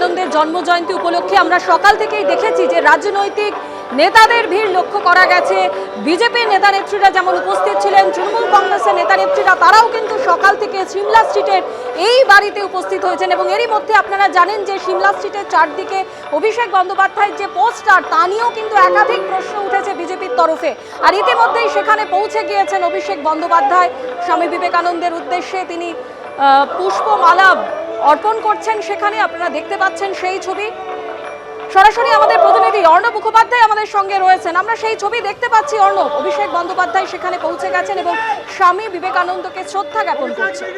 বিবেকানন্দের জন্মজয়ন্তী উপলক্ষে আমরা সকাল থেকেই দেখেছি যে রাজনৈতিক নেতাদের ভিড় লক্ষ্য করা গেছে। বিজেপির নেতা নেত্রীরা যেমন উপস্থিত ছিলেন, তৃণমূল কংগ্রেসের নেতা নেত্রীরা তারাও কিন্তু সকাল থেকে সিমলা স্ট্রিটের এই বাড়িতে উপস্থিত হয়েছেন। এবং এরই মধ্যে আপনারা জানেন যে সিমলা স্ট্রিটের চারদিকে অভিষেক বন্দ্যোপাধ্যায়ের যে পোস্টার, তা নিয়েও কিন্তু একাধিক প্রশ্ন উঠেছে বিজেপির তরফে। আর ইতিমধ্যেই সেখানে পৌঁছে গিয়েছেন অভিষেক বন্দ্যোপাধ্যায়। স্বামী বিবেকানন্দের উদ্দেশ্যে তিনি পুষ্পমালা অর্পণ করছেন। সেখানে আপনারা দেখতে পাচ্ছেন সেই ছবি। সরাসরি আমাদের প্রতিনিধি অর্ণব মুখোপাধ্যায় আমাদের সঙ্গে রয়েছেন, আমরা সেই ছবি দেখতে পাচ্ছি। অর্ণব, অভিষেক বন্দ্যোপাধ্যায় সেখানে পৌঁছে গেছেন এবং স্বামী বিবেকানন্দকে শ্রদ্ধা জ্ঞাপন করছেন।